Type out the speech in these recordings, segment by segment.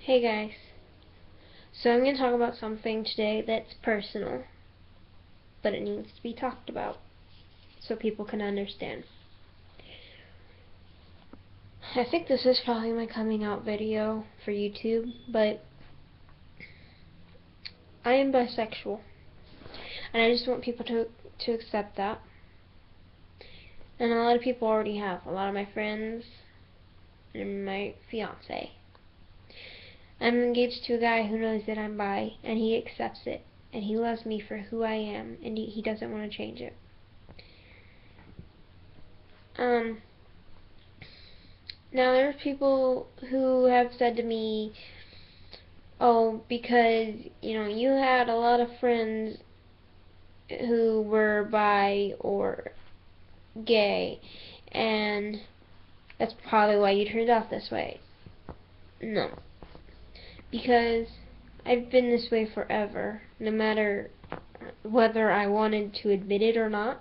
Hey guys, so I'm going to talk about something today that's personal, but it needs to be talked about so people can understand. I think this is probably my coming out video for YouTube, but I am bisexual, and I just want people to accept that. And a lot of people already have, a lot of my friends and my fiance. I'm engaged to a guy who knows that I'm bi, and he accepts it, and he loves me for who I am, and he doesn't want to change it. Now there's people who have said to me, oh, because, you had a lot of friends who were bi or gay, and that's probably why you turned out this way. No. Because I've been this way forever, no matter whether I wanted to admit it or not,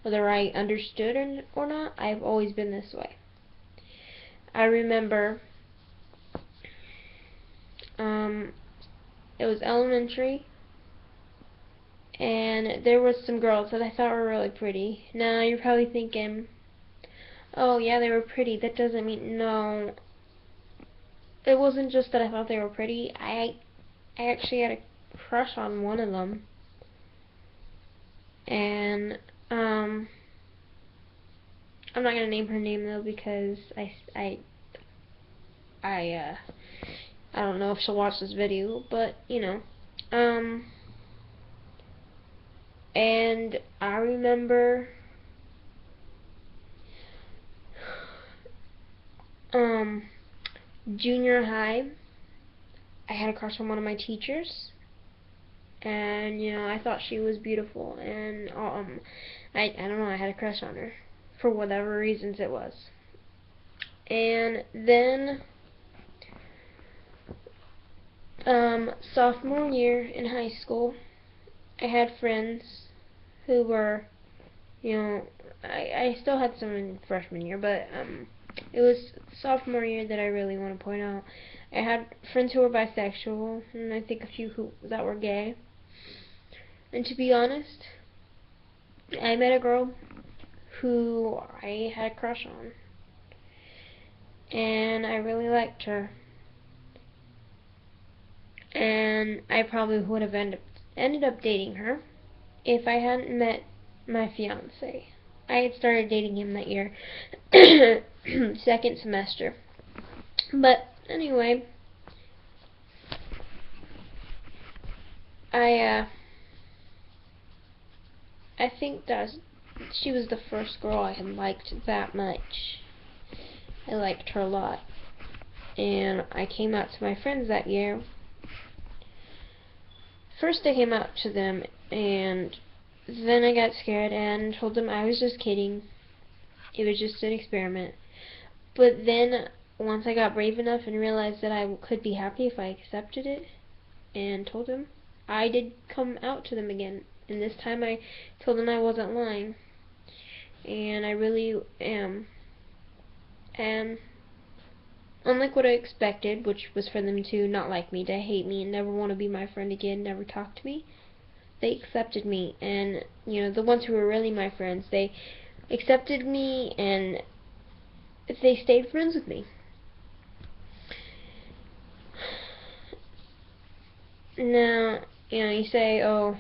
whether I understood or not, I've always been this way. I remember it was elementary, and there was some girls that I thought were really pretty. Now you're probably thinking, oh yeah, they were pretty, that doesn't mean, no. It wasn't just that I thought they were pretty, I actually had a crush on one of them. And I'm not gonna name her name though, because I don't know if she'll watch this video, but and I remember junior high, I had a crush on one of my teachers, and I thought she was beautiful, and I don't know, I had a crush on her for whatever reasons it was. And then sophomore year in high school, I had friends who were, I still had some in freshman year, but it was sophomore year that I really want to point out. I had friends who were bisexual, and I think a few that were gay. And to be honest, I met a girl who I had a crush on, and I really liked her. And I probably would have ended up dating her if I hadn't met my fiance. I had started dating him that year, second semester. But anyway, I think that she was the first girl I had liked that much. I liked her a lot, and I came out to my friends that year. First I came out to them, and then I got scared and told them I was just kidding. It was just an experiment. But then, once I got brave enough and realized that I could be happy if I accepted it and told them, I did come out to them again. And this time I told them I wasn't lying. And I really am. And unlike what I expected, which was for them to not like me, to hate me, and never want to be my friend again, never talk to me, they accepted me. And, the ones who were really my friends, they accepted me, and they stayed friends with me. Now, you say, oh,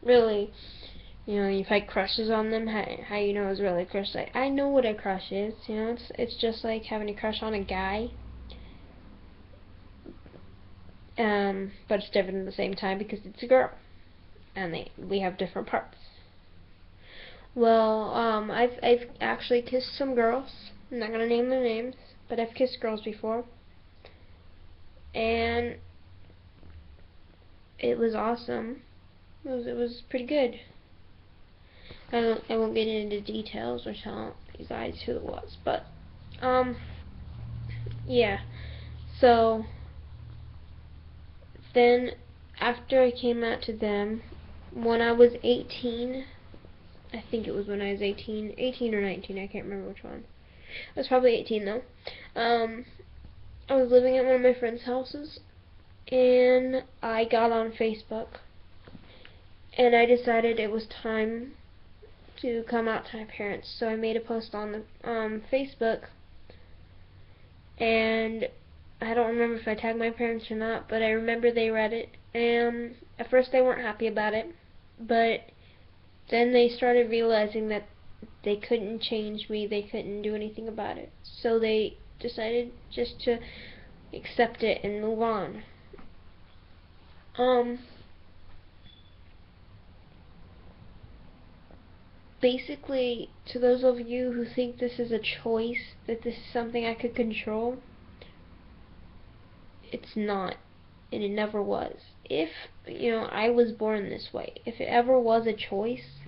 really, you've had crushes on them, how you know it's really a crush? Like, I know what a crush is, it's just like having a crush on a guy, but it's different at the same time because it's a girl, and we have different parts. Well, I've actually kissed some girls. I'm not gonna name their names, but I've kissed girls before, and it was awesome. It was pretty good. I won't get into details or tell you guys who it was, but yeah. So then, after I came out to them, when I was 18, I think it was when I was 18 or 19, I can't remember which one. It was probably 18 though. I was living at one of my friend's houses, and I got on Facebook, and I decided it was time to come out to my parents. So I made a post on the Facebook, and I don't remember if I tagged my parents or not, but I remember they read it, and at first they weren't happy about it, but then they started realizing that they couldn't change me, they couldn't do anything about it, so they decided just to accept it and move on. Basically, to those of you who think this is a choice, that this is something I could control, it's not, and it never was. If, I was born this way, if it ever was a choice,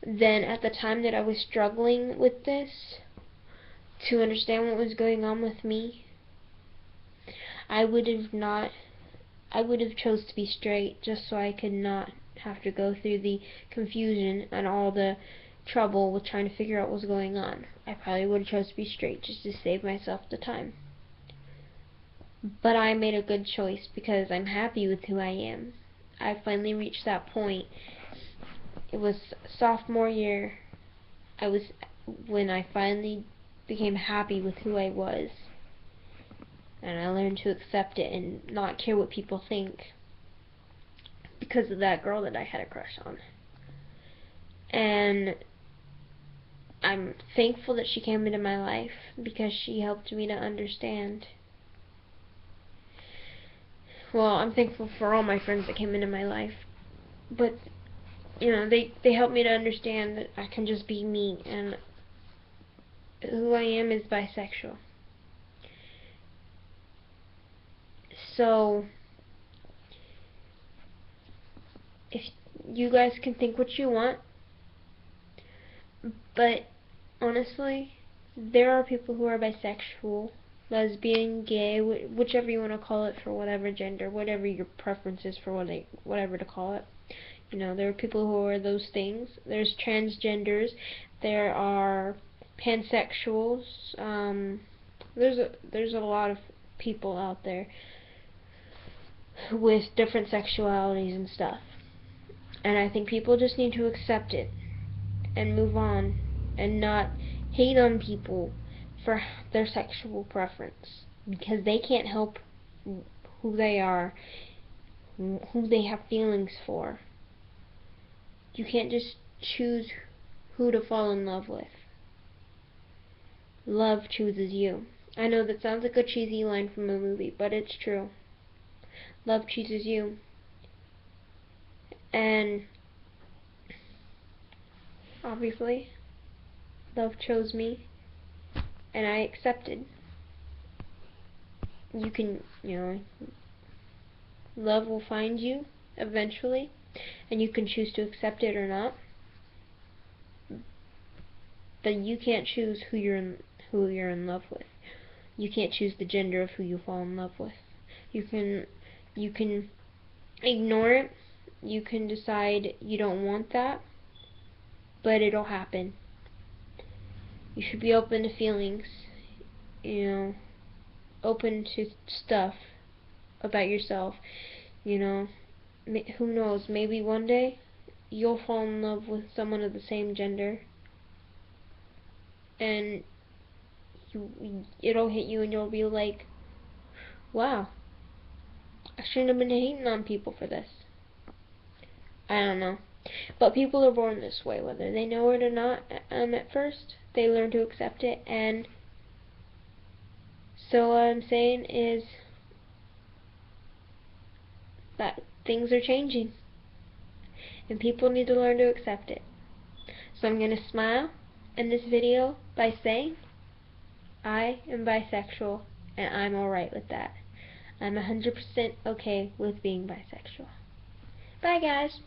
then at the time that I was struggling with this, to understand what was going on with me, I would have chose to be straight just so I could not have to go through the confusion and all the trouble with trying to figure out what was going on. I probably would have chose to be straight just to save myself the time. But I made a good choice because I'm happy with who I am. I finally reached that point. It was sophomore year when I finally became happy with who I was. And I learned to accept it and not care what people think because of that girl that I had a crush on. And I'm thankful that she came into my life because she helped me to understand. Well, I'm thankful for all my friends that came into my life, but they helped me to understand that I can just be me, and who I am is bisexual. So if you guys can think what you want, but honestly, there are people who are bisexual, lesbian, gay, whichever you want to call it, for whatever gender, whatever your preference is for whatever to call it. There are people who are those things. There's transgenders. There are pansexuals. There's a lot of people out there with different sexualities and stuff. And I think people just need to accept it and move on and not hate on people for their sexual preference, because they can't help who they are, who they have feelings for. You can't just choose who to fall in love with. Love chooses you. I know that sounds like a cheesy line from a movie, but it's true. Love chooses you. And obviously, love chose me, and I accepted. You can, love will find you eventually, and you can choose to accept it or not. But you can't choose who you're in love with. You can't choose the gender of who you fall in love with. You can ignore it. You can decide you don't want that, but it'll happen. You should be open to feelings, open to stuff about yourself. Who knows, maybe one day you'll fall in love with someone of the same gender, and it'll hit you and you'll be like, wow, I shouldn't have been hating on people for this. I don't know. But people are born this way, whether they know it or not. At first, they learn to accept it, and so what I'm saying is that things are changing, and people need to learn to accept it. So I'm going to smile in this video by saying I am bisexual, and I'm alright with that. I'm 100% okay with being bisexual. Bye, guys.